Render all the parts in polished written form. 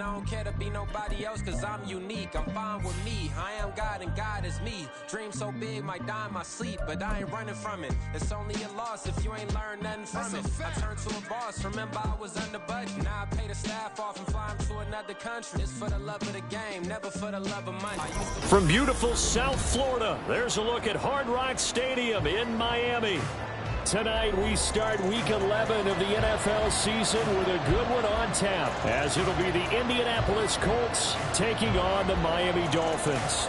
I don't care to be nobody else cause I'm unique. I'm fine with me. I am God and God is me. Dream so big might die in my sleep, but I ain't running from it. It's only a loss if you ain't learned nothing from it. I turned to a boss. Remember I was under budget. Now I pay the staff off and fly them to another country. It's for the love of the game, never for the love of money. From beautiful South Florida, there's a look at Hard Rock Stadium in Miami. Tonight we start Week 11 of the NFL season with a good one on tap, as it'll be the Indianapolis Colts taking on the Miami Dolphins.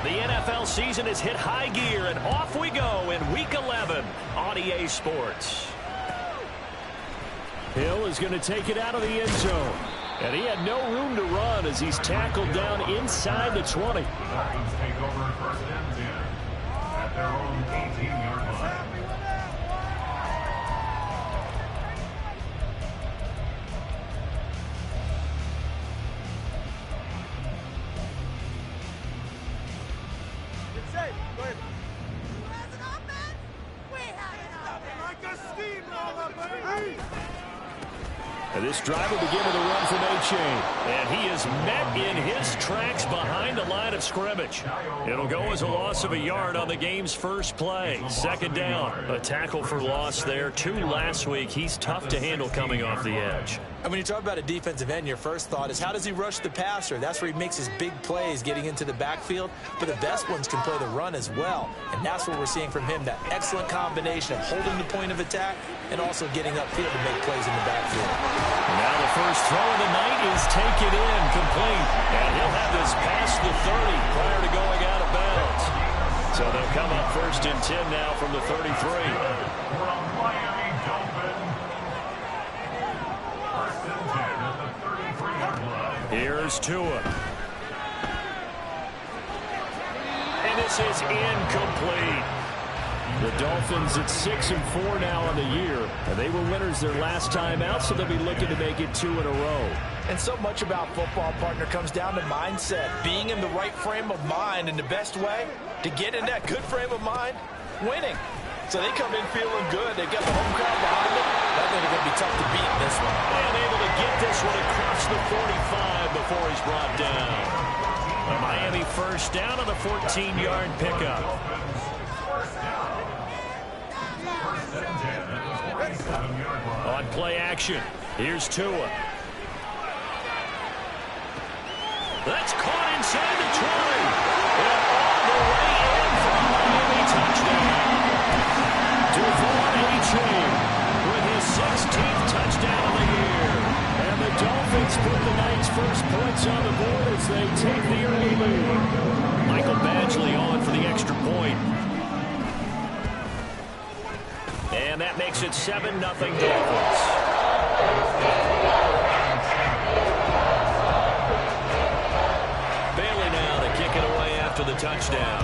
The NFL season has hit high gear, and off we go in Week 11 on EA Sports. Hill is going to take it out of the end zone. And he had no room to run as he's tackled down inside the 20. The Dolphins take over first and 10 at their own 18-yard line. It's safe. Go ahead. As an offense, we have it like a steamroller, baby. And this drive will begin with a run from A-Chain. And he is met in his tracks behind the line of scrimmage. It'll go as a loss of a yard on the game's first play. Second down. A tackle for loss there. 2 last week. He's tough to handle coming off the edge. And when you talk about a defensive end, your first thought is how does he rush the passer? That's where he makes his big plays getting into the backfield. But the best ones can play the run as well. And that's what we're seeing from him, that excellent combination of holding the point of attack and also getting upfield to make plays in the backfield. Now the first throw of the night is taken in, complete. And he'll have this past the 30 prior to going out of bounds. So they'll come up first and 10 now from the 33. Here's Tua. And this is incomplete. The Dolphins at 6-4 now on the year. And they were winners their last time out, so they'll be looking to make it 2 in a row. And so much about football, partner, comes down to mindset. Being in the right frame of mind, and the best way to get in that good frame of mind, winning. So they come in feeling good. They've got the home crowd behind them. I think they're going to be tough to beat in this one. And able to get this one across the 45 before he's brought down. A Miami first down on the 14-yard pickup. On play action, here's Tua. That's caught inside the 20. And all the way in for a Miami touchdown. Devon A-Chain with his 16th touchdown of the year. And the Dolphins put the night's first points on the board as they take the early lead. Michael Badgley on for the extra point. And that makes it 7-0 Dolphins. Bailey now to kick it away after the touchdown.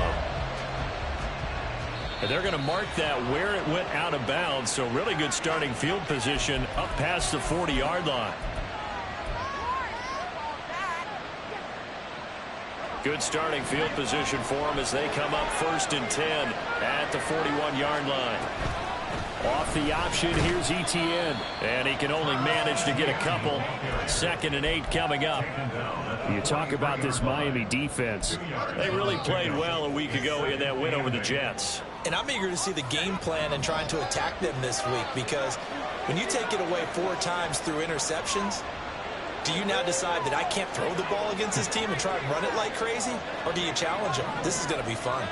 And they're going to mark that where it went out of bounds. So really good starting field position up past the 40-yard line. Good starting field position for them as they come up first and 10 at the 41-yard line. Off the option, here's Etienne. And he can only manage to get a couple. 2nd and 8 coming up. You talk about this Miami defense. They really played well a week ago in that win over the Jets. And I'm eager to see the game plan and trying to attack them this week, because when you take it away 4 times through interceptions, do you now decide that I can't throw the ball against this team and try and run it like crazy? Or do you challenge them? This is going to be fun.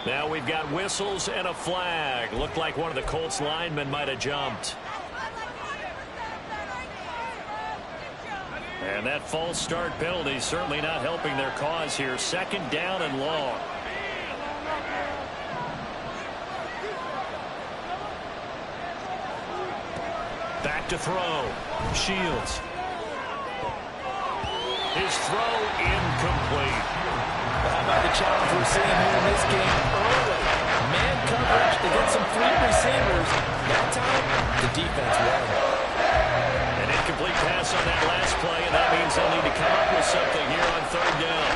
Now we've got whistles and a flag. Looked like one of the Colts linemen might have jumped. And that false start penalty certainly not helping their cause here. 2nd down and long. Back to throw. Shields. His throw incomplete. How about the challenge we're seeing here in this game early? Man coverage against some fleet receivers. That time, the defense won. An incomplete pass on that last play, and that means they'll need to come up with something here on 3rd down.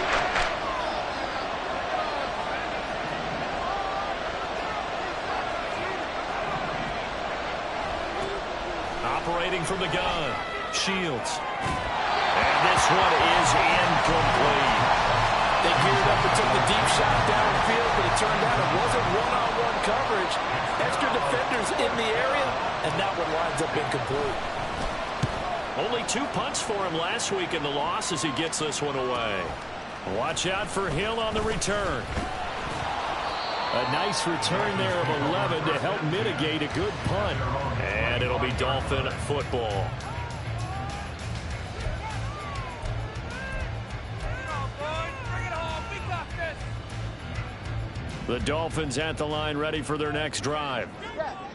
Operating from the gun. Shields. And this one is incomplete. They geared up and took the deep shot downfield, but it turned out it wasn't one-on-one coverage. Extra defenders in the area, and that one winds up incomplete. Only 2 punts for him last week in the loss as he gets this one away. Watch out for Hill on the return. A nice return there of 11 to help mitigate a good punt. And it'll be Dolphin football. The Dolphins at the line ready for their next drive.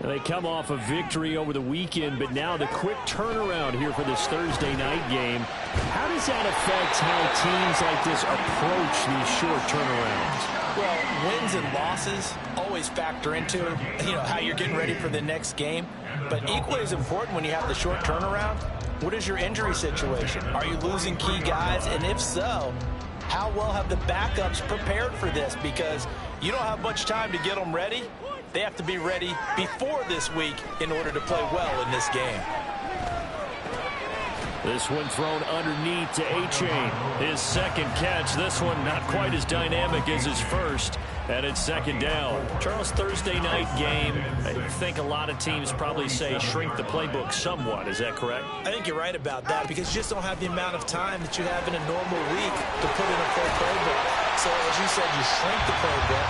They come off a victory over the weekend, but now the quick turnaround here for this Thursday night game. How does that affect how teams like this approach these short turnarounds? Well, wins and losses always factor into, how you're getting ready for the next game. But equally as important when you have the short turnaround, what is your injury situation? Are you losing key guys? And if so, how well have the backups prepared for this? Because you don't have much time to get them ready. They have to be ready before this week in order to play well in this game. This one thrown underneath to A-Chain. His second catch. This one not quite as dynamic as his first. And it's second down. Charles, Thursday night game, I think a lot of teams probably say shrink the playbook somewhat. Is that correct? I think you're right about that because you just don't have the amount of time that you have in a normal week to put in a full playbook. So, as you said, you shrink the playbook,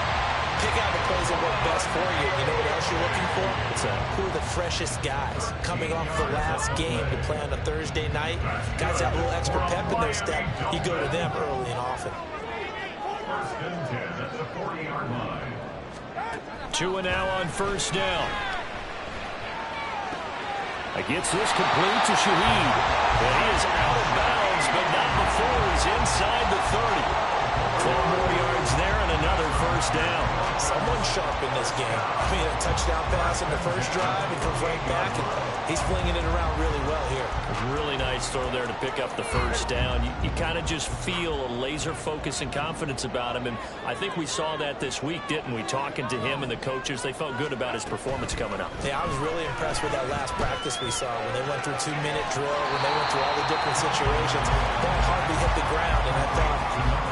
pick out the plays that work best for you. You know what else you're looking for? Who are the freshest guys coming off the last game to play on a Thursday night? Guys have a little extra pep in their step. You go to them early and often. First and 10 at the 40-yard line. 2 and now on first down. Gets this complete to Shaheed. And he is out of bounds, but not before he's inside the 30. 12 more yards there and another first down. Someone sharp in this game. I mean, a touchdown pass in the first drive and comes right back, and he's flinging it around really well here. Really nice throw there to pick up the first down. You kind of just feel a laser focus and confidence about him, and I think we saw that this week, didn't we? Talking to him and the coaches, they felt good about his performance coming up. Yeah, I was really impressed with that last practice we saw when they went through 2-minute drill, when they went through all the different situations. Ball hardly hit the ground, and I thought,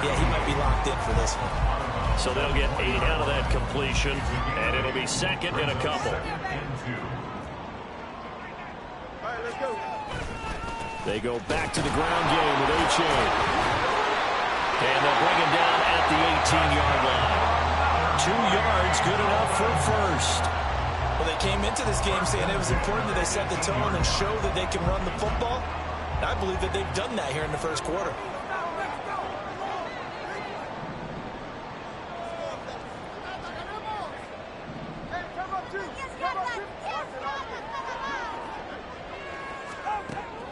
yeah, he might be locked in for this one. So they'll get 8 out of that completion, and it'll be second and a couple. They go back to the ground game with A-Chain. And they'll bring him down at the 18-yard line. 2 yards, good enough for first. Well, they came into this game saying it was important that they set the tone and show that they can run the football. And I believe that they've done that here in the first quarter.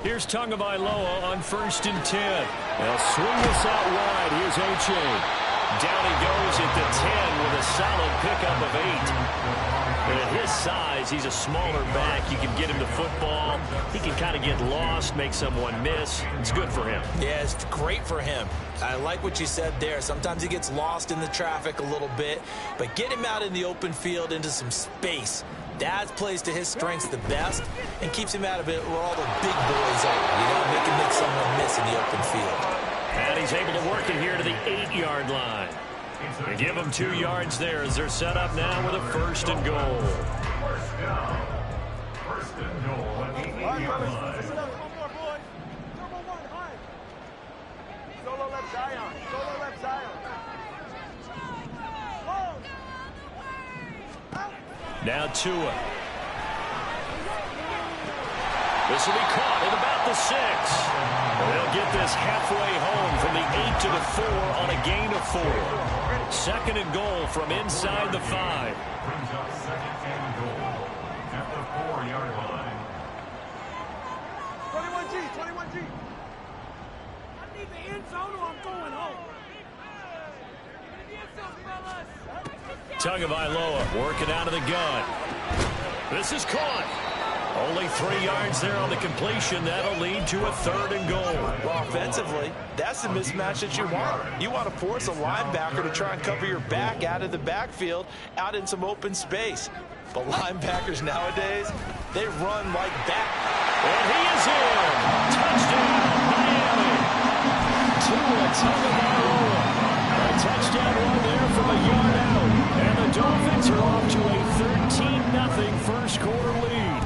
Here's Tagovailoa on first and 10. They'll swing this out wide. Here's A-Chain. Down he goes at the 10 with a solid pickup of 8. And at his size, he's a smaller back. You can get him the football. He can kind of get lost, make someone miss. It's good for him. Yeah, it's great for him. I like what you said there. Sometimes he gets lost in the traffic a little bit, but get him out in the open field into some space. That plays to his strengths the best and keeps him out of it where all the big boys are. Make him make someone miss in the open field. And he's able to work it here to the 8-yard line. They give him 2 yards there as they're set up now with a first and goal. First down. First and goal at the 8-yard line. Solo left Zion. Solo left Zion. Now Tua. This will be caught at about the 6. They'll get this halfway home from the 8 to the 4 on a gain of 4. Second and goal from inside the 5. Brings up second and goal at the 4-yard line. 21G, 21G. I need the end zone or I'm going home. Tagovailoa working out of the gun. This is caught. Only 3 yards there on the completion. That'll lead to a third and goal. Well, offensively, that's the mismatch that you want. You want to force a linebacker to try and cover your back out of the backfield, out in some open space. But linebackers nowadays, They run like that. And he is in. Touchdown, Miami. Tua Tagovailoa. A touchdown run there from a yard out. And the Dolphins are off to a 13-0 first quarter lead.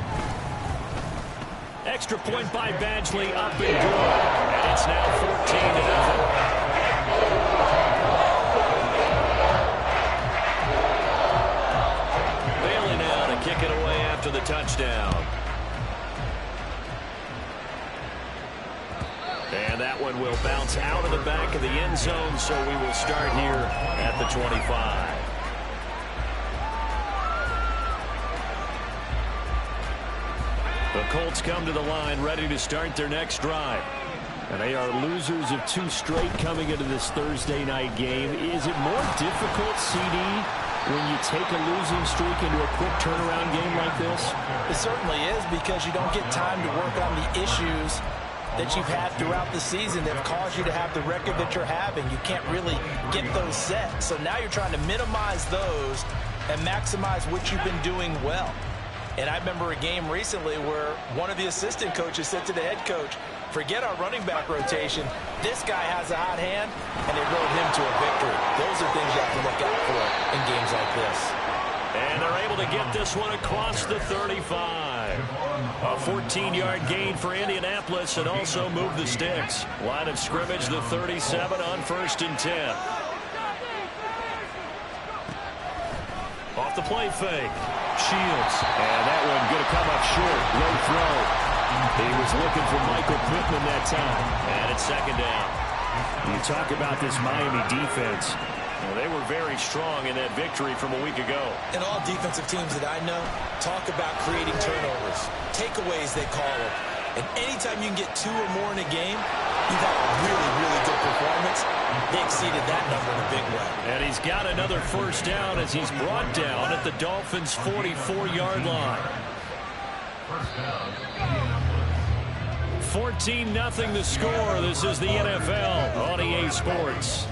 Extra point by Badgley, up and good. And it's now 14-0. Bailey now to kick it away after the touchdown. And that one will bounce out of the back of the end zone, so we will start here at the 25. The Colts come to the line ready to start their next drive. And they are losers of 2 straight coming into this Thursday night game. Is it more difficult, CD, when you take a losing streak into a quick turnaround game like this? It certainly is, because you don't get time to work on the issues that you've had throughout the season that have caused you to have the record that you're having. You can't really get those set. So now you're trying to minimize those and maximize what you've been doing well. And I remember a game recently where one of the assistant coaches said to the head coach, forget our running back rotation. This guy has a hot hand, and they rode him to a victory. Those are things you have to look out for in games like this. And they're able to get this one across the 35. A 14-yard gain for Indianapolis and also move the sticks. Line of scrimmage, the 37 on 1st and 10. Off the play fake. Shields. And that one going to come up short. Low throw. He was looking for Michael Pittman that time. And it's 2nd down. You talk about this Miami defense. Well, they were very strong in that victory from a week ago. And all defensive teams that I know talk about creating turnovers. Takeaways, they call them. And anytime you can get 2 or more in a game, you've had a really, really good performance. They exceeded that number in a big way. And he's got another 1st down as he's brought down at the Dolphins' 44-yard line. 14-0 the score. This is the NFL on EA Sports.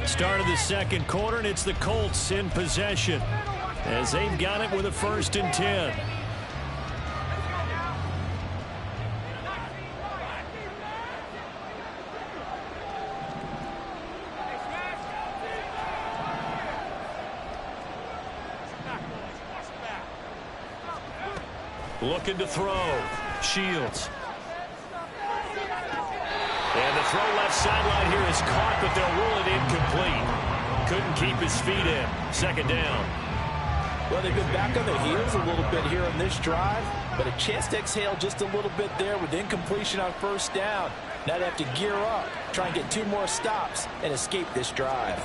Start of the 2nd quarter, and it's the Colts in possession as they've got it with a 1st and 10. Looking to throw. Shields. And the throw left sideline here is caught, but they'll rule it incomplete. Couldn't keep his feet in. 2nd down. Well, they've been back on their heels a little bit here on this drive, but a chance to exhale just a little bit there with incompletion on 1st down. Now they have to gear up, try and get 2 more stops, and escape this drive.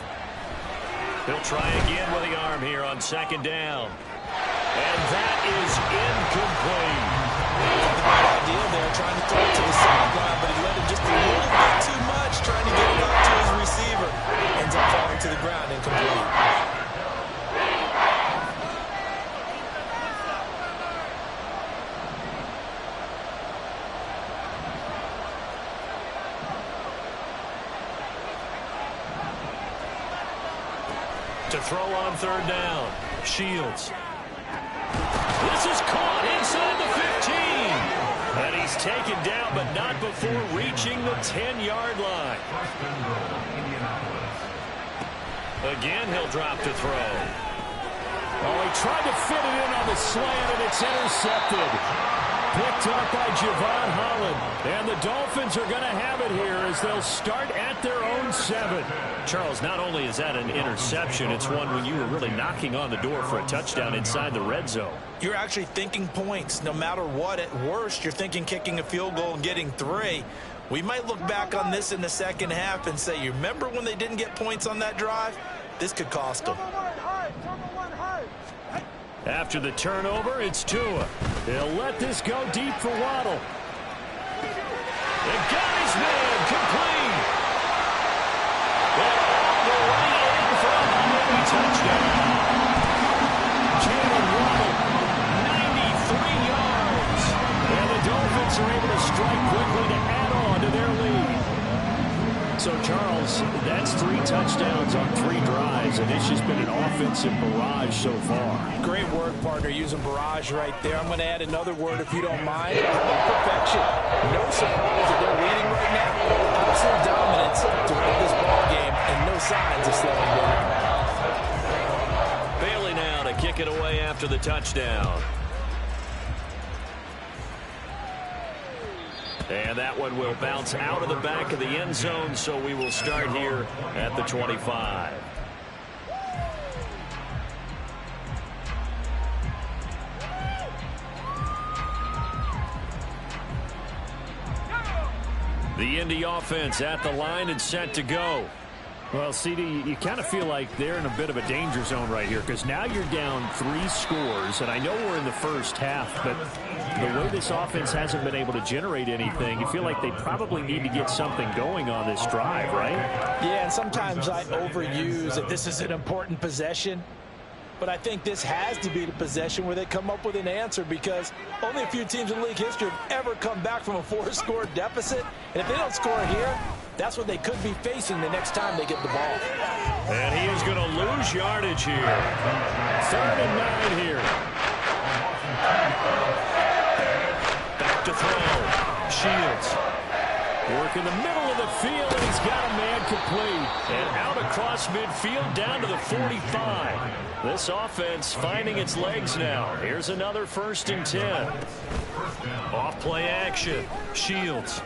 He'll try again with the arm here on 2nd down. And that is incomplete. The right idea there, trying to throw it to the sideline, but he let it just a little bit too much, trying to get it out to his receiver. Ends up falling to the ground, incomplete. To throw on 3rd down. Shields. This is caught inside the 15. And he's taken down, but not before reaching the 10-yard line. Again, he'll drop to throw. Oh, he tried to fit it in on the slant, and it's intercepted. Picked up by Javon Holland. And the Dolphins are going to have it here as they'll start at their own 7. Charles, not only is that an interception, it's one when you were really knocking on the door for a touchdown inside the red zone. You're actually thinking points. No matter what, at worst, you're thinking kicking a field goal and getting 3. We might look back on this in the 2nd half and say, you remember when they didn't get points on that drive? This could cost them. After the turnover, it's Tua. He'll let this go deep for Waddle. And got his man complete. And all the way in for a Miami touchdown. Jalen Waddle, 93 yards. And the Dolphins are able to strike quickly to add on to their lead. So, Charles, that's 3 touchdowns on 3 drives, and it's just been an offensive barrage so far. Great work, partner, using barrage right there. I'm going to add another word, if you don't mind. Perfection. No surprise that they're leading right now. Absolute dominance throughout this ball game, and no signs of slowing down. Bailey now to kick it away after the touchdown. And that one will bounce out of the back of the end zone, so we will start here at the 25. The Indy offense at the line and set to go. Well, CD, you kind of feel like they're in a bit of a danger zone right here because now you're down 3 scores, and I know we're in the first half, but the way this offense hasn't been able to generate anything, you feel like they probably need to get something going on this drive, right? Yeah, and sometimes I overuse that this is an important possession, but I think this has to be the possession where they come up with an answer because only a few teams in league history have ever come back from a 4-score deficit, and if they don't score here, that's what they could be facing the next time they get the ball. And he is going to lose yardage here. 3rd and 9 here. Back to throw. Shields. Work in the middle of the field, and he's got a man complete. And out across midfield down to the 45. This offense finding its legs now. Here's another 1st and 10. Off play action. Shields.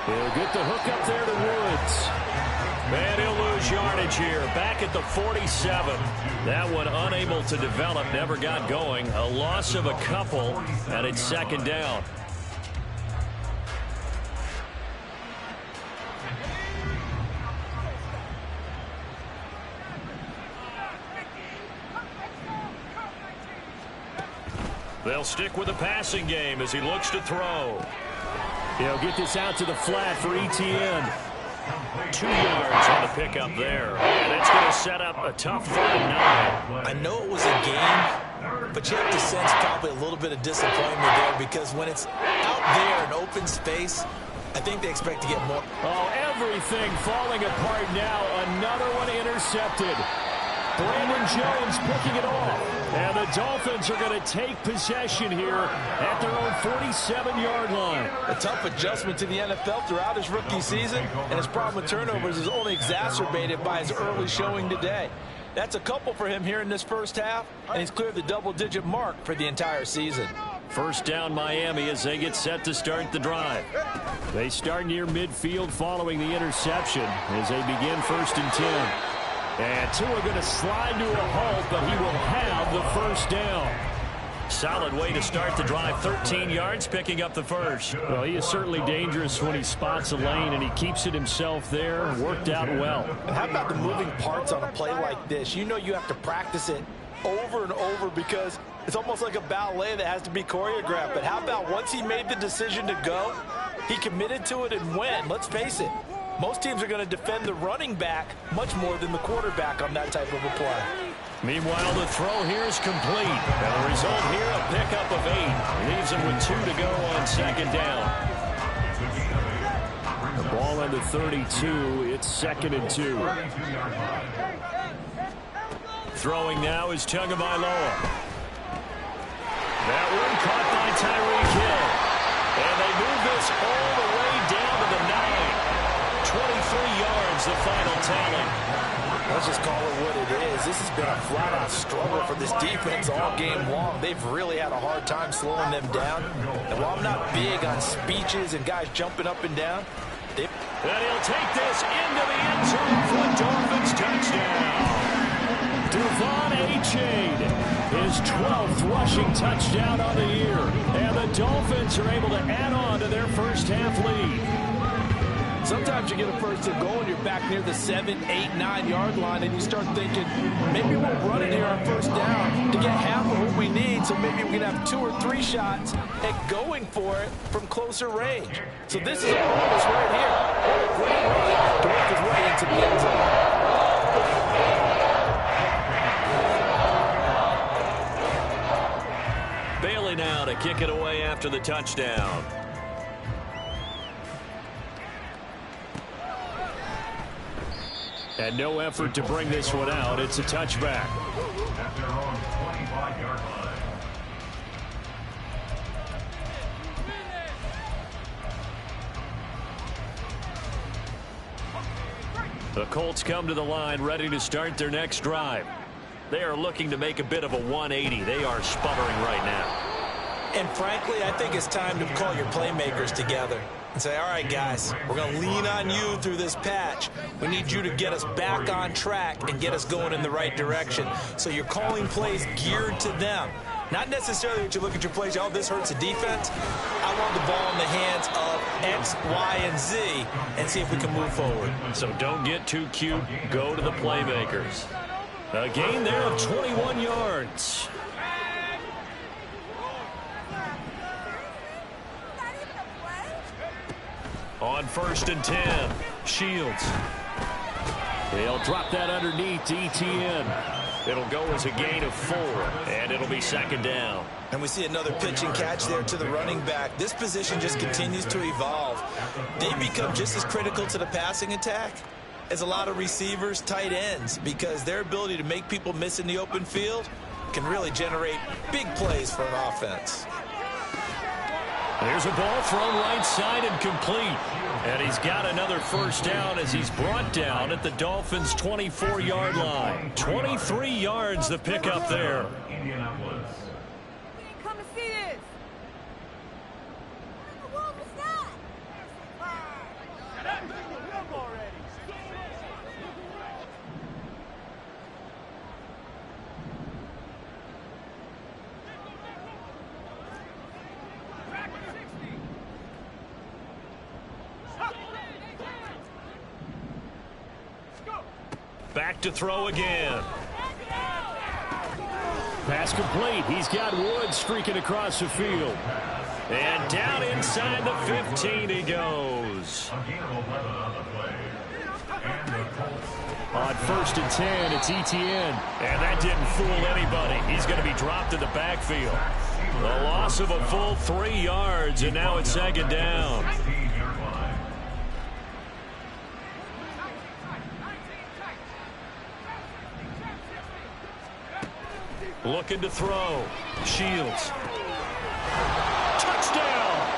He'll get the hook up there to Woods. And he'll lose yardage here. Back at the 47. That one unable to develop, never got going. A loss of a couple, and it's 2nd down. They'll stick with the passing game as he looks to throw. He'll get this out to the flat for ETN. 2 yards on the pickup there. And it's going to set up a tough 3rd and 9. I know it was a game, but you have to sense probably a little bit of disappointment there because when it's out there in open space, I think they expect to get more. Oh, everything falling apart now. Another one intercepted. Brandon Jones picking it off. And the Dolphins are going to take possession here at their own 47-yard line. A tough adjustment to the NFL throughout his rookie season, and his problem with turnovers is only exacerbated by his early showing today. That's a couple for him here in this first half, and he's cleared the double-digit mark for the entire season. 1st down Miami as they get set to start the drive. They start near midfield following the interception as they begin 1st and 10. And Tua going to slide to a halt, but he will have the 1st down. Solid way to start the drive. 13 yards, picking up the 1st. Well, he is certainly dangerous when he spots a lane, and he keeps it himself there. Worked out well. And how about the moving parts on a play like this? You know you have to practice it over and over because it's almost like a ballet that has to be choreographed. But how about once he made the decision to go, he committed to it and went. Let's face it. Most teams are going to defend the running back much more than the quarterback on that type of a play. Meanwhile, the throw here is complete. And the result here, a pickup of 8. Leaves him with 2 to go on 2nd down. The ball under 32. It's 2nd and 2. Throwing now is Tagovailoa. That one caught by Tyreek Hill. And they move this all the way down to the 9. 23 yards, the final tally. Let's just call it what it is. This has been a flat-out struggle for this defense all game long. They've really had a hard time slowing them down. And while I'm not big on speeches and guys jumping up and down, and he'll take this into the end zone for the Dolphins touchdown. Devon Achane, his 12th rushing touchdown on the year. And the Dolphins are able to add on to their first half lead. Sometimes you get a 1st and goal and you're back near the 7, 8, 9 yard line and you start thinking, maybe we'll run it here on 1st down to get half of what we need, so maybe we can have 2 or 3 shots at going for it from closer range. So this is all of us right here. What a great run to work his way into the end zone. Bailey now to kick it away after the touchdown. And no effort to bring this one out. It's a touchback. At their own 25-yard line. The Colts come to the line ready to start their next drive. They are looking to make a bit of a 180. They are sputtering right now. And frankly, I think it's time to call your playmakers together and say, all right, guys, we're going to lean on you through this patch. We need you to get us back on track and get us going in the right direction. So you're calling plays geared to them. Not necessarily that you look at your plays, oh, this hurts the defense. I want the ball in the hands of X, Y, and Z and see if we can move forward. So don't get too cute. Go to the playmakers. A gain there of 21 yards. On 1st and 10, Shields. They'll drop that underneath to ETN. It'll go as a gain of 4, and it'll be 2nd down. And we see another pitch and catch there to the running back. This position just continues to evolve. They become just as critical to the passing attack as a lot of receivers, tight ends, because their ability to make people miss in the open field can really generate big plays for an offense. There's a ball thrown right side and complete. And he's got another 1st down as he's brought down at the Dolphins' 24-yard line. 23 yards the pickup there. Indianapolis. Come and see this. What was that? Back to throw again. Pass complete. He's got Woods streaking across the field. And down inside the 15 he goes. A gain of 11 on the play. And the Colts. On 1st and 10, it's ETN. And that didn't fool anybody. He's going to be dropped in the backfield. The loss of a full 3 yards, and now it's 2nd down. 16-yard line. Looking to throw. Shields. Touchdown!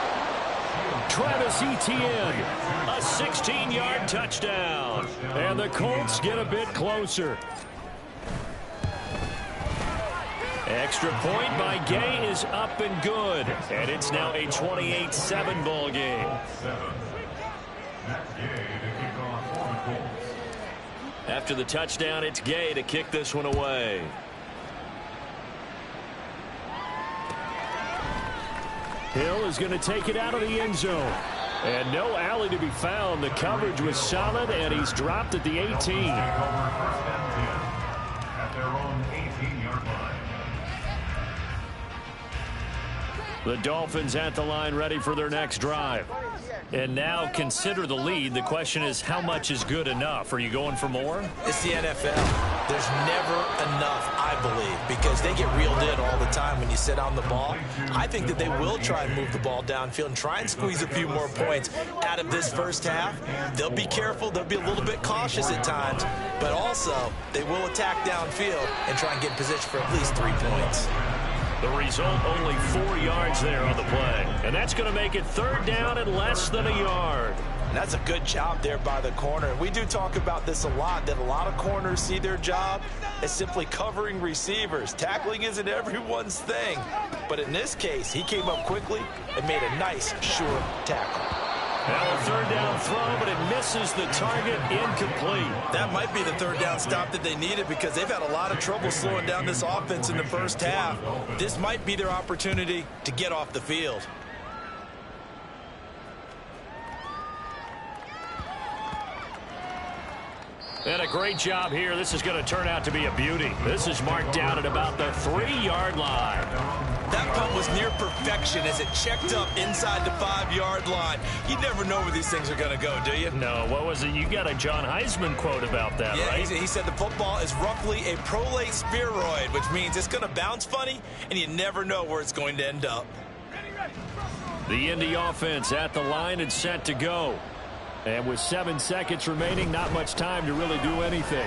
Travis Etienne. A 16-yard touchdown. And the Colts get a bit closer. Extra point by Gay is up and good. And it's now a 28-7 ball game. That's Gay to kick off for the Colts. After the touchdown, it's Gay to kick this one away. Hill is going to take it out of the end zone. And no alley to be found. The coverage was solid, and he's dropped at the 18. Take over 1st and 10 at their own 18-yard line. The Dolphins at the line ready for their next drive. And now consider the lead. The question is, how much is good enough? Are you going for more? It's the NFL. There's never enough, I believe, because they get reeled in all the time when you sit on the ball. I think that they will try and move the ball downfield and try and squeeze a few more points out of this first half. They'll be careful. They'll be a little bit cautious at times, but also they will attack downfield and try and get in position for at least 3 points. The result, only 4 yards there on the play. And that's going to make it 3rd down and less than a yard. And that's a good job there by the corner. We do talk about this a lot, that a lot of corners see their job as simply covering receivers. Tackling isn't everyone's thing. But in this case, he came up quickly and made a nice, sure tackle. Now a 3rd down throw, but it misses the target, incomplete. That might be the 3rd down stop that they needed because they've had a lot of trouble slowing down this offense in the first half. This might be their opportunity to get off the field. And a great job here. This is going to turn out to be a beauty. This is marked down at about the 3-yard line. That punt was near perfection as it checked up inside the 5-yard line. You never know where these things are going to go, do you? No, what was it? You got a John Heisman quote about that, yeah, right? He said the football is roughly a prolate spheroid, which means it's going to bounce funny, and you never know where it's going to end up. The Indy offense at the line and set to go. And with 7 seconds remaining, not much time to really do anything.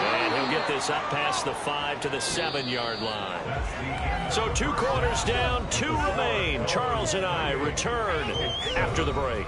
And he'll get this up past the 5 to the 7-yard line. So 2 quarters down, 2 remain. Charles and I return after the break.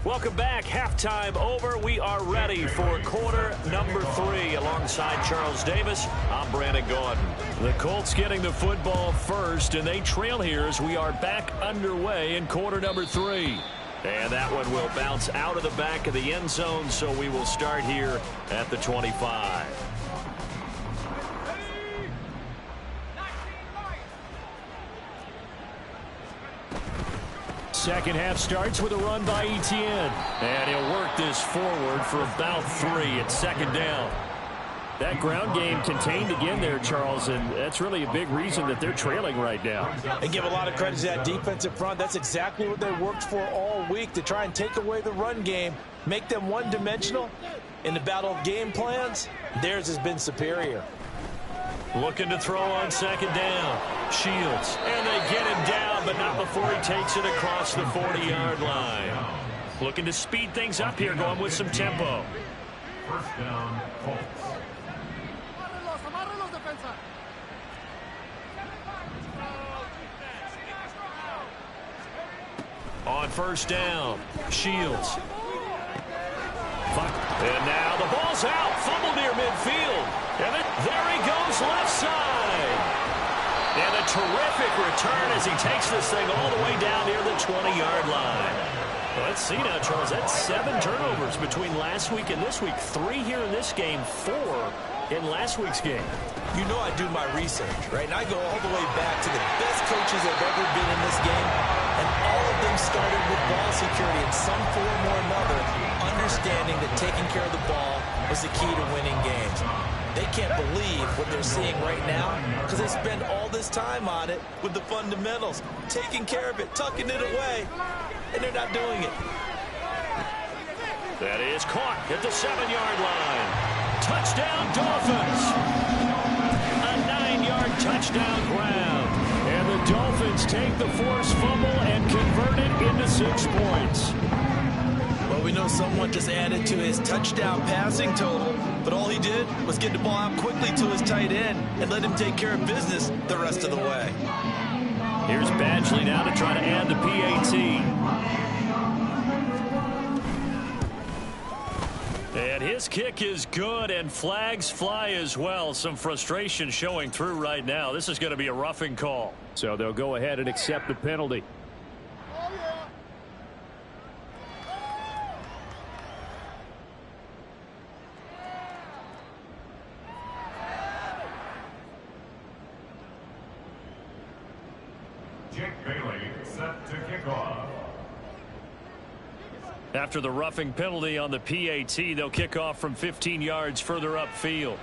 Welcome back. Halftime over. We are ready for quarter number 3. Alongside Charles Davis, I'm Brandon Gordon. The Colts getting the football first, and they trail here as we are back underway in quarter number 3. And that one will bounce out of the back of the end zone, so we will start here at the 25. Second half starts with a run by Etienne. And he'll work this forward for about 3 at second down. That ground game contained again there, Charles, and that's really a big reason that they're trailing right now. And give a lot of credit to that defensive front. That's exactly what they worked for all week, to try and take away the run game, make them one-dimensional. In the battle of game plans, theirs has been superior. Looking to throw on second down. Shields. And they get him down, but not before he takes it across the 40-yard line. Looking to speed things up here, going with some tempo. First down, Colts. On first down, Shields. And now the ball's out. Fumble near midfield. And there he goes left side. And a terrific return as he takes this thing all the way down near the 20-yard line. Well, let's see now, Charles. That's 7 turnovers between last week and this week. 3 here in this game, 4 in last week's game. You know I do my research, right? And I go all the way back to the best coaches that have ever been in this game. And all of them started with ball security in some form or another, understanding that taking care of the ball was the key to winning games. They can't believe what they're seeing right now because they spend all this time on it with the fundamentals, taking care of it, tucking it away, and they're not doing it. That is caught at the 7-yard line. Touchdown, Dolphins. A 9-yard touchdown ground. And the Dolphins take the forced fumble and convert it into 6 points. Well, we know someone just added to his touchdown passing total, but all he did was get the ball out quickly to his tight end and let him take care of business the rest of the way. Here's Badgley now to try to add the PAT. And his kick is good, and flags fly as well. Some frustration showing through right now. This is going to be a roughing call. So they'll go ahead and accept the penalty. Jake Bailey set to kick off. After the roughing penalty on the PAT, they'll kick off from 15 yards further upfield.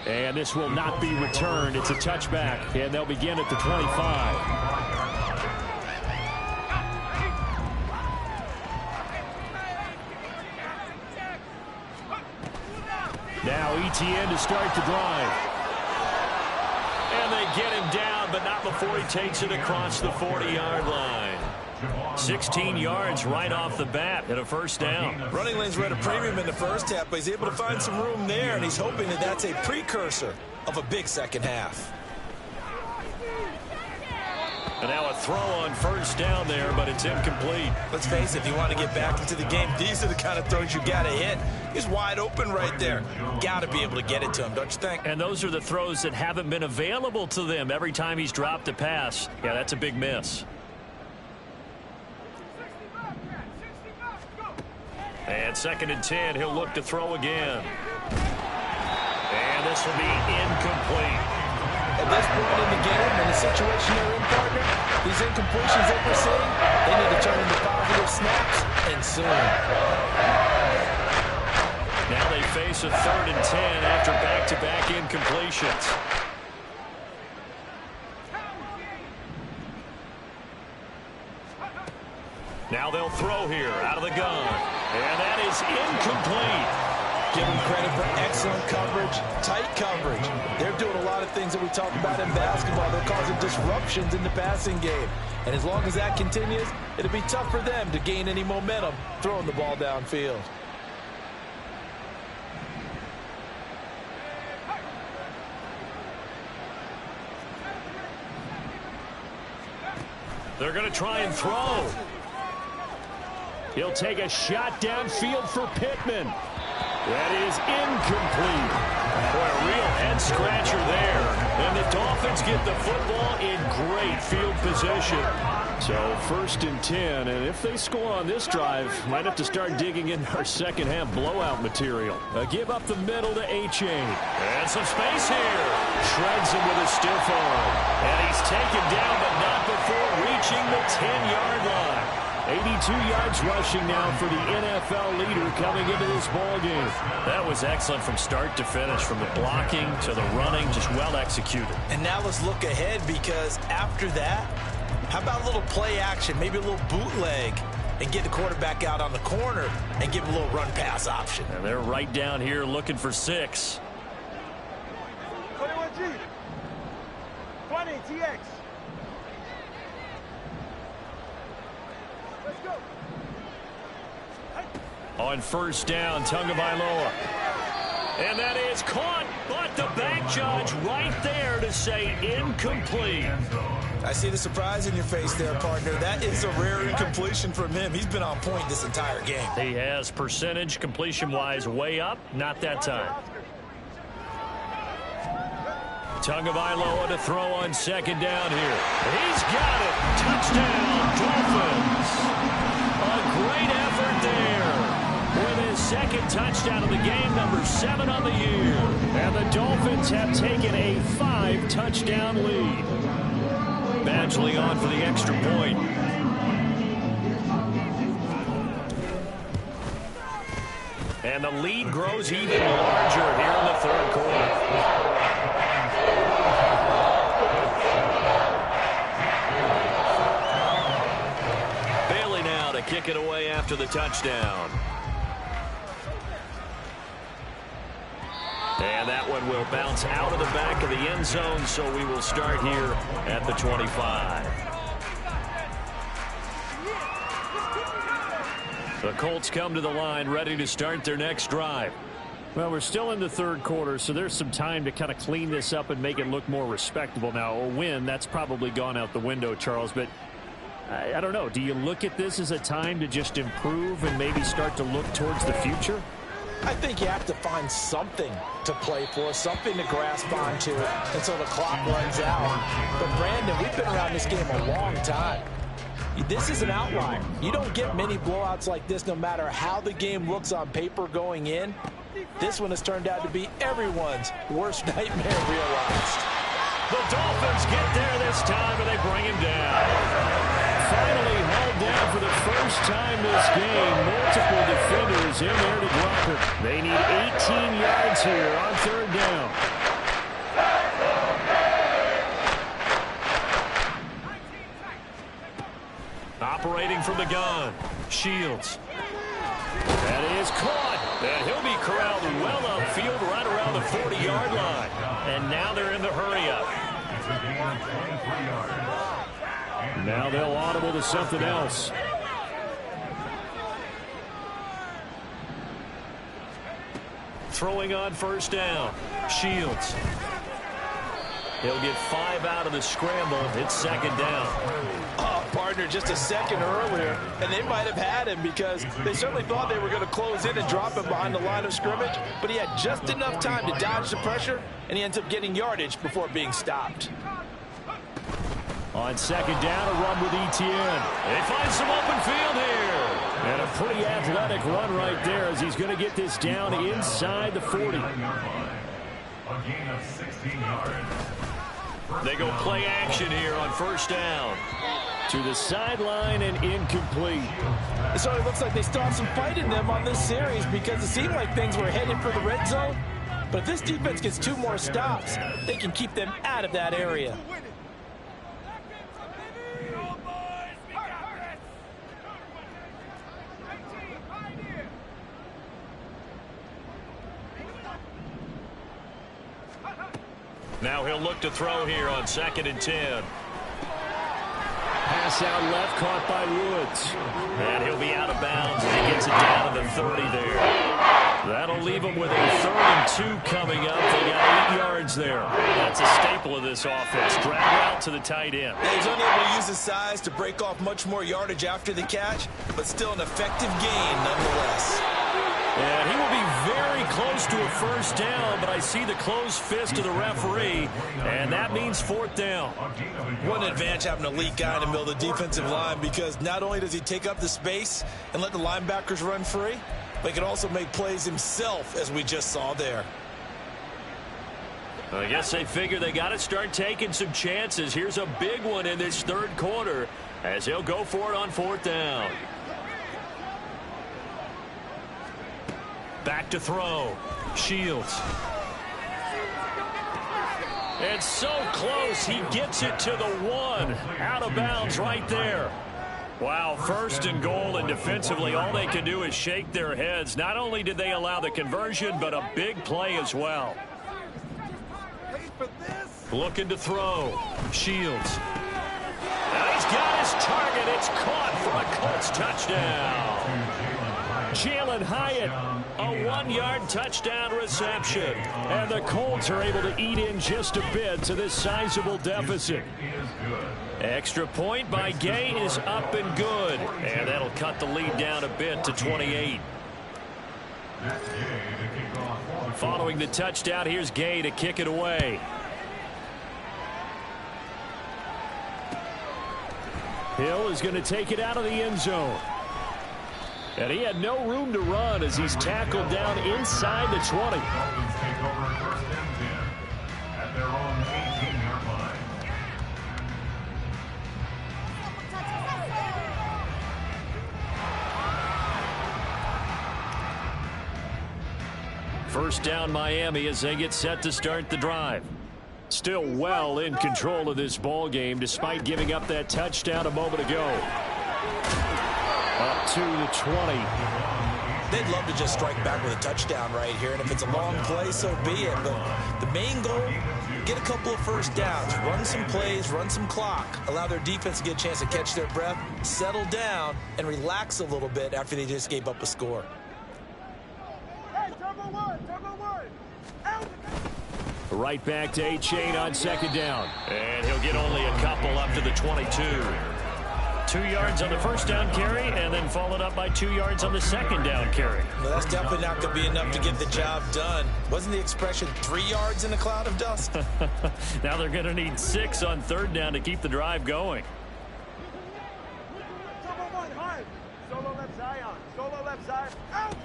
And this will not be returned. It's a touchback, and they'll begin at the 25. Now Etienne to start the drive. And they get him down, but not before he takes it across the 40-yard line. 16 yards right off the bat and a first down. Running lanes were at a premium in the first half, but he's able to find some room there, and he's hoping that that's a precursor of a big second half. And now a throw on first down there, but it's incomplete. Let's face it, if you want to get back into the game, these are the kind of throws you got to hit. He's wide open right there. Got to be able to get it to him, don't you think? And those are the throws that haven't been available to them every time he's dropped a pass. Yeah, that's a big miss. And 2nd and 10, he'll look to throw again. And this will be incomplete. At this point in the game, in the situation they're in, partner, these incompletions that we're seeing, they need to turn into positive snaps, and soon. Now they face a 3rd and 10 after back-to-back incompletions. Now they'll throw here out of the gun. And that is incomplete. Give them credit for excellent coverage, tight coverage. They're doing a lot of things that we talk about in basketball. They're causing disruptions in the passing game. And as long as that continues, it'll be tough for them to gain any momentum throwing the ball downfield. They're going to try and throw. He'll take a shot downfield for Pittman. That is incomplete. Boy, a real head-scratcher there. And the Dolphins get the football in great field position. So 1st and 10, and if they score on this drive, might have to start digging in our second-half blowout material. A give up the middle to H.A. And some space here. Shreds him with a stiff arm. And he's taken down, but not before reaching the 10-yard line. 82 yards rushing now for the NFL leader coming into this ball game. That was excellent from start to finish, from the blocking to the running, just well executed. And now let's look ahead, because after that, how about a little play action, maybe a little bootleg, and get the quarterback out on the corner and give him a little run-pass option. And they're right down here looking for 6. 21G. 20 TX. Let's go. On 1st down, Tagovailoa. And that is caught, but the back judge right there to say incomplete. I see the surprise in your face there, partner. That is a rare incompletion from him. He's been on point this entire game. He has percentage completion-wise way up, not that time. Tagovailoa to throw on 2nd down here. He's got it. Touchdown, Dolphins. A great effort there. With his 2nd touchdown of the game, number 7 on the year. And the Dolphins have taken a 5-touchdown lead. Badgley on for the extra point. And the lead grows even larger here in the 3rd quarter. Kick it away after the touchdown. And that one will bounce out of the back of the end zone, so we will start here at the 25. The Colts come to the line, ready to start their next drive. Well, we're still in the 3rd quarter, so there's some time to kind of clean this up and make it look more respectable. Now, a win, that's probably gone out the window, Charles, but I don't know. Do you look at this as a time to just improve and maybe start to look towards the future? I think you have to find something to play for, something to grasp onto until the clock runs out. But, Brandon, we've been around this game a long time. This is an outlier. You don't get many blowouts like this no matter how the game looks on paper going in. This one has turned out to be everyone's worst nightmare realized. The Dolphins get there this time, and they bring him down. Finally hauled down for the first time this game. Multiple defenders in there to drop it. They need 18 yards here on 3rd down. Operating from the gun, Shields. That is caught. And he'll be corralled well upfield right around the 40-yard line. And now they're in the hurry-up. Now they'll audible to something else. Throwing on 1st down. Shields. He'll get 5 out of the scramble. It's 2nd down. Oh, partner, just a second earlier, and they might have had him because they certainly thought they were going to close in and drop him behind the line of scrimmage, but he had just enough time to dodge the pressure, and he ends up getting yardage before being stopped. On 2nd down, a run with Etienne. They find some open field here. And a pretty athletic run right there as he's going to get this down inside the 40. A gain of 16 yards. They go play action here on 1st down. To the sideline and incomplete. It sort of looks like they still have some fight in them on this series because it seemed like things were headed for the red zone. But if this defense gets 2 more stops, they can keep them out of that area. Now he'll look to throw here on 2nd and 10. Pass out left, caught by Woods. And he'll be out of bounds as he gets it down to the 30 there. That'll leave him with a 3rd and 2 coming up. They got 8 yards there. That's a staple of this offense. Drag out to the tight end. Yeah, he's unable to use his size to break off much more yardage after the catch, but still an effective gain nonetheless. And he will be very close to a 1st down, but I see the closed fist of the referee, and that means 4th down. What an advantage having an elite guy in the middle of the defensive line, because not only does he take up the space and let the linebackers run free, but he can also make plays himself, as we just saw there. I guess they figure they got to start taking some chances. Here's a big one in this 3rd quarter as he'll go for it on 4th down. Back to throw. Shields. And so close, he gets it to the 1. Out of bounds right there. Wow, 1st and goal, and defensively all they can do is shake their heads. Not only did they allow the conversion, but a big play as well. Looking to throw. Shields. Now he's got his target. It's caught for a Colts touchdown. Jalen Hyatt, a 1-yard touchdown reception. And the Colts are able to eat in just a bit to this sizable deficit. Extra point by Gay is up and good. And that'll cut the lead down a bit to 28. Following the touchdown, here's Gay to kick it away. Hill is going to take it out of the end zone. And he had no room to run as he's tackled down inside the 20. Dolphins take over 1st and 10 at their own 18-yard line. First down Miami as they get set to start the drive. Still well in control of this ball game despite giving up that touchdown a moment ago. Up to the 20. They'd love to just strike back with a touchdown right here, and if it's a long play, so be it. But the main goal, get a couple of 1st downs, run some plays, run some clock, allow their defense to get a chance to catch their breath, settle down, and relax a little bit after they just gave up a score. Hey, turbo one, out. Right back to A-Chain on 2nd down. And he'll get only a couple up to the 22. 2 yards on the 1st down carry, and then followed up by 2 yards on the 2nd down carry. Well, that's definitely not going to be enough to get the job done. Wasn't the expression 3 yards in a cloud of dust? Now they're going to need 6 on 3rd down to keep the drive going. Turbo one, hard. Solo left Zion. Solo left Zion. Out.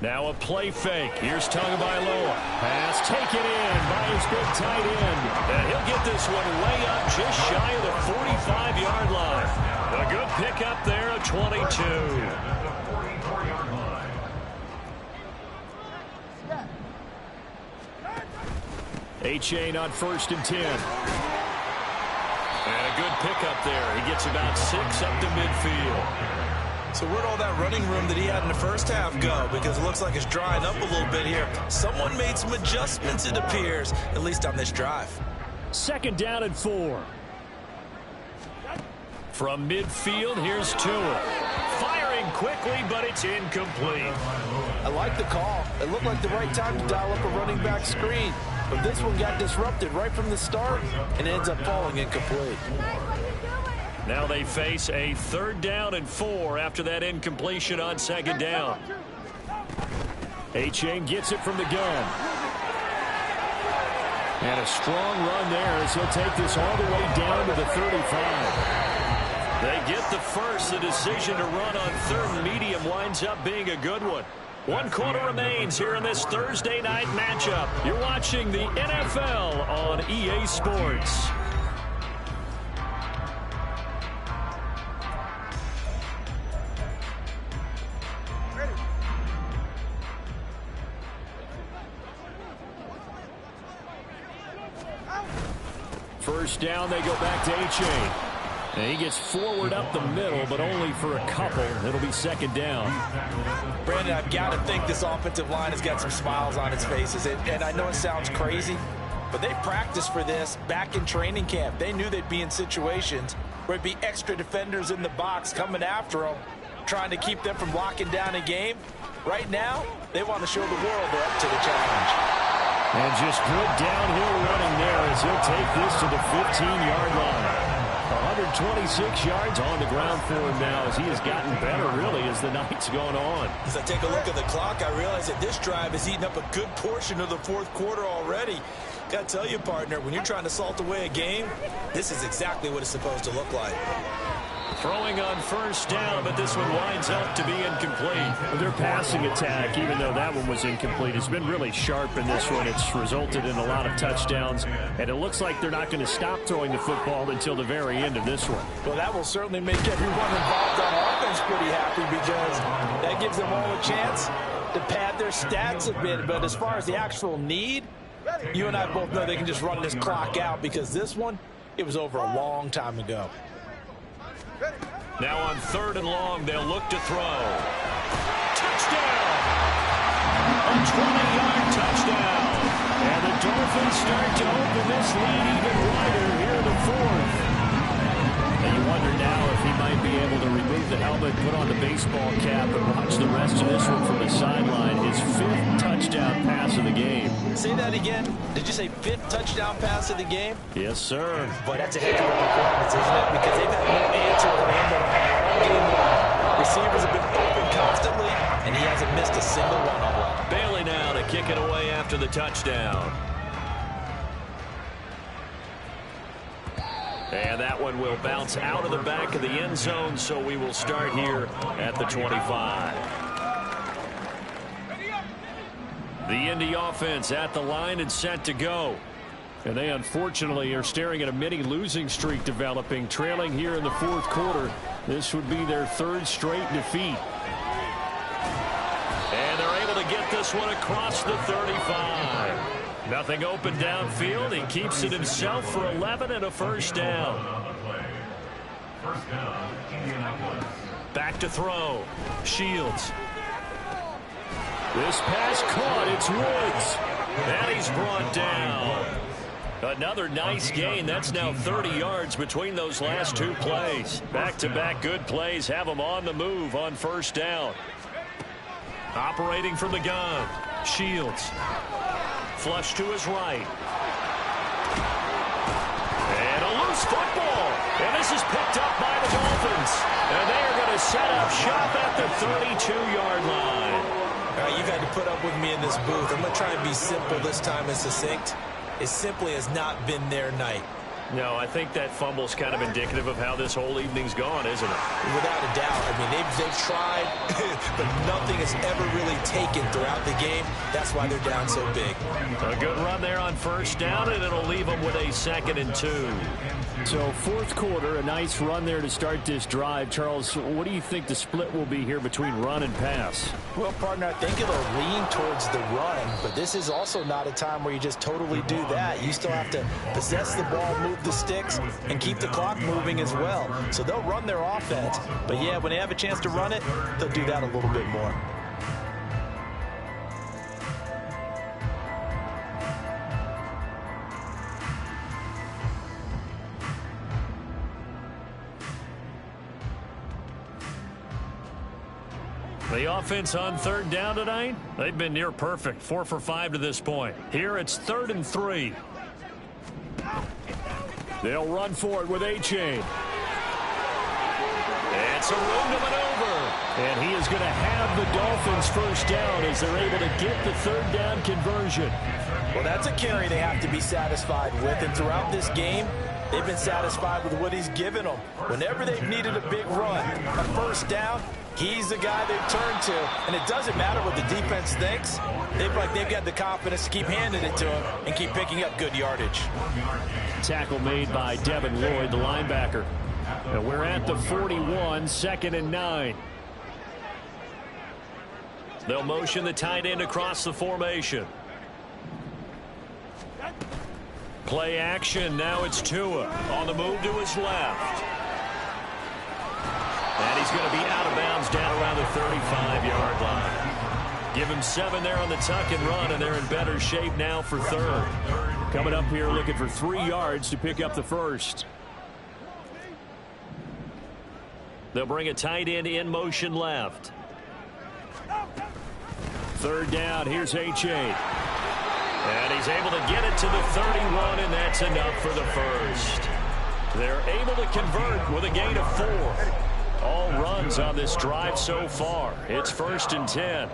Now a play fake. Here's Tagovailoa. Pass taken in by his big tight end. And he'll get this one way up just shy of the 45-yard line. A good pickup there at 22. A-Chain on 1st and 10. And a good pickup there. He gets about 6 up to midfield. So where'd all that running room that he had in the 1st half go? Because it looks like it's drying up a little bit here. Someone made some adjustments, it appears, at least on this drive. 2nd down and 4. From midfield, here's Tua. Firing quickly, but it's incomplete. I like the call. It looked like the right time to dial up a running back screen. But this one got disrupted right from the start and ends up falling incomplete. Now they face a 3rd down and 4 after that incompletion on 2nd down. A-Chain gets it from the gun. And a strong run there as he'll take this all the way down to the 35. They get the first. The decision to run on 3rd and medium winds up being a good one. 1 quarter remains here in this Thursday night matchup. You're watching the NFL on EA Sports. First down, they go back to A-Chain. And he gets forward up the middle, but only for a couple. It'll be 2nd down. Brandon, I've got to think this offensive line has got some smiles on its faces. And I know it sounds crazy, But they practiced for this back in training camp. They knew they'd be in situations where it'd be extra defenders in the box coming after them, trying to keep them from locking down a game. Right now, they want to show the world they're up to the challenge. And just good downhill running there as he'll take this to the 15-yard line. 126 yards on the ground for him now as he has gotten better, really, as the night's gone on. As I take a look at the clock, I realize that this drive has eaten up a good portion of the fourth quarter already. Got to tell you, partner, when you're trying to salt away a game, this is exactly what it's supposed to look like. Throwing on first down, but this one winds up to be incomplete. Their passing attack, even though that one was incomplete, has been really sharp in this one. It's resulted in a lot of touchdowns, and it looks like they're not going to stop throwing the football until the very end of this one. Well, that will certainly make everyone involved on offense pretty happy because that gives them all a chance to pad their stats a bit. But as far as the actual need, you and I both know they can just run this clock out because this one, it was over a long time ago. Now on 3rd and long, they'll look to throw. Touchdown! A 20-yard touchdown. And the Dolphins start to open this lead even wider here in the 4th. And you wonder now if he might be able to remove the helmet, put on the baseball cap, and watch the rest of this one from the sideline. His 5th touchdown pass of the game. Say that again. Did you say 5th touchdown pass of the game? Yes, sir. Boy, that's a heck of a performance, isn't it? Because they've had no answer for him all game long. Receivers have been open constantly, and he hasn't missed a single one of them. Bailey now to kick it away after the touchdown. And that one will bounce out of the back of the end zone, so we will start here at the 25. The Indy offense at the line and set to go. And they unfortunately are staring at a mini losing streak developing, trailing here in the 4th quarter. This would be their 3rd straight defeat. And they're able to get this one across the 35. Nothing open downfield. He keeps it himself for 11 and a first down. Back to throw. Shields. This pass caught. It's Woods. And he's brought down. Another nice gain. That's now 30 yards between those last 2 plays. Back-to-back good plays have them on the move on first down. Operating from the gun. Shields. Flush to his right. And a loose football. And this is picked up by the Dolphins. And they are going to set up shop at the 32-yard line. All right, you've had to put up with me in this booth. I'm going to try and be simple this time and succinct. It simply has not been their night. No, I think that fumble's kind of indicative of how this whole evening's gone, isn't it? Without a doubt. I mean, they've tried, but nothing has ever really taken throughout the game. That's why they're down so big. A good run there on first down, and it'll leave them with a 2nd and 2. So 4th quarter, a nice run there to start this drive. Charles, what do you think the split will be here between run and pass? Well, partner, I think it'll lean towards the run, but this is also not a time where you just totally do that. You still have to possess the ball, move the sticks, and keep the clock moving as well. So they'll run their offense, but yeah, when they have a chance to run it, they'll do that a little bit more. The offense on 3rd down tonight, they've been near perfect, 4 for 5 to this point. Here it's 3rd and 3. They'll run for it with A-Chain. It's a room to maneuver. And he is going to have the Dolphins first down as they're able to get the 3rd down conversion. Well, that's a carry they have to be satisfied with, and throughout this game, they've been satisfied with what he's given them. Whenever they've needed a big run, a first down, he's the guy they've turned to. And it doesn't matter what the defense thinks. They've got the confidence to keep handing it to him and keep picking up good yardage. Tackle made by Devin Lloyd, the linebacker. And we're at the 41, 2nd and 9. They'll motion the tight end across the formation. Play action. Now it's Tua on the move to his left. And he's going to be out of bounds down around the 35-yard line. Give him 7 there on the tuck and run, and they're in better shape now for third. Coming up here looking for 3 yards to pick up the first. They'll bring a tight end in motion left. Third down, here's H.A. And he's able to get it to the 31, and that's enough for the first. They're able to convert with a gain of 4. All runs on this drive so far. It's 1st and 10.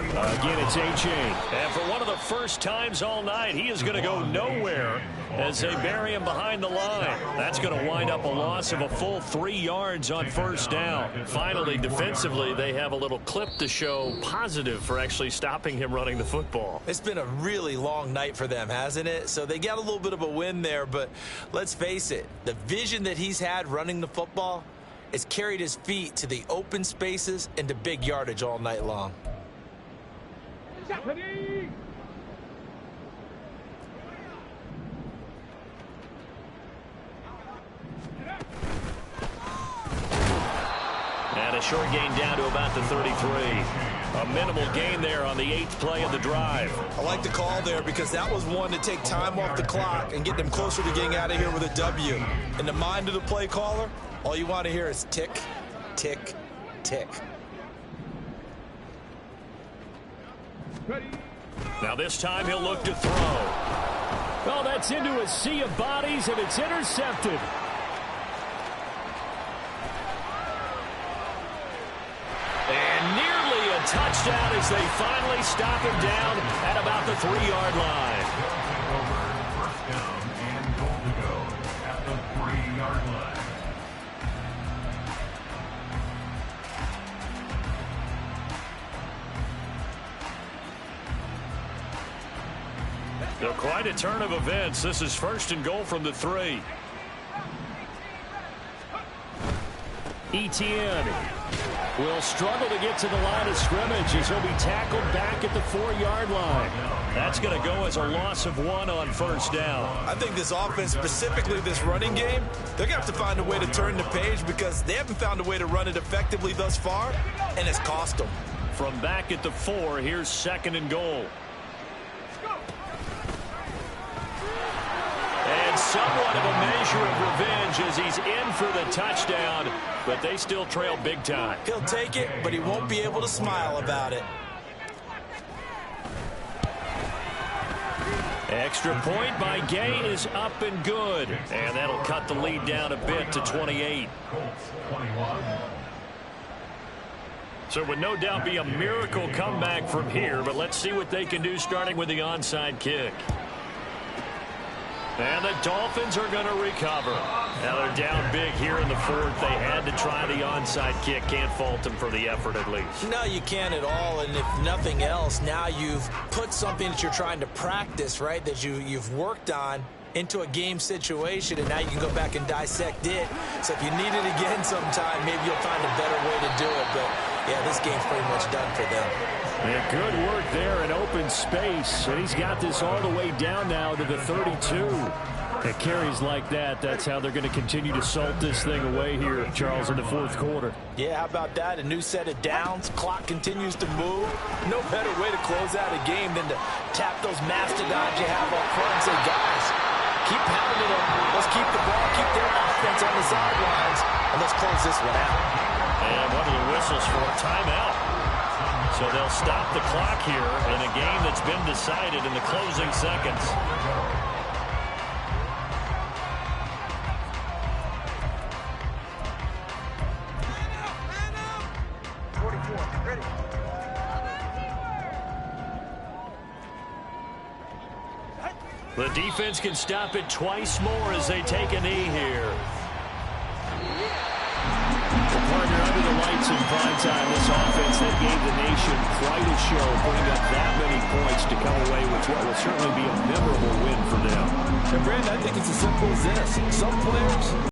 Again, it's H.A. And for one of the first times all night, he is going to go nowhere as they bury him behind the line. That's going to wind up a loss of a full 3 yards on first down. Finally, defensively, they have a little clip to show positive for actually stopping him running the football. It's been a really long night for them, hasn't it? So they got a little bit of a win there, but let's face it, the vision that he's had running the football has carried his feet to the open spaces and to big yardage all night long. And a short gain down to about the 33. A minimal gain there on the 8th play of the drive. I like the call there because that was one to take time off the clock and get them closer to getting out of here with a W. In the mind of the play caller, all you want to hear is tick, tick, tick. Now this time he'll look to throw. Oh, that's into a sea of bodies, and it's intercepted. And nearly a touchdown as they finally stop him down at about the 3-yard line. First down and goal to go at the 3-yard line. So quite a turn of events. This is 1st and goal from the 3. Etienne will struggle to get to the line of scrimmage as he'll be tackled back at the 4-yard line. That's going to go as a loss of 1 on first down. I think this offense, specifically this running game, they're going to have to find a way to turn the page because they haven't found a way to run it effectively thus far, and it's cost them. From back at the 4, here's 2nd and goal. And somewhat of a measure of revenge as he's in for the touchdown, but they still trail big time. He'll take it, but he won't be able to smile about it. Extra point by Gay is up and good. And that'll cut the lead down a bit to 28. So it would no doubt be a miracle comeback from here, but let's see what they can do starting with the onside kick. And the Dolphins are going to recover. Now they're down big here in the 4th. They had to try the onside kick. Can't fault them for the effort at least. No, you can't at all. And if nothing else, now you've put something that you're trying to practice, right, that you've worked on into a game situation, and now you can go back and dissect it. So if you need it again sometime, maybe you'll find a better way to do it. But, yeah, this game's pretty much done for them. And good work there in open space. And he's got this all the way down now to the 32. At carries like that, that's how they're going to continue to salt this thing away here, Charles, in the 4th quarter. Yeah, how about that? A new set of downs. Clock continues to move. No better way to close out a game than to tap those mastodons you have up front and say, guys, keep pounding them. Let's keep the ball, keep their offense on the sidelines, and let's close this one out. And one of the whistles for a timeout. So they'll stop the clock here in a game that's been decided in the closing seconds. The defense can stop it twice more as they take a knee here. Partner, under the lights in prime time, this offense that gave the nation quite a show, putting up that many points to come away with what will certainly be a memorable win for them. And Brandon, I think it's as simple as this. Some players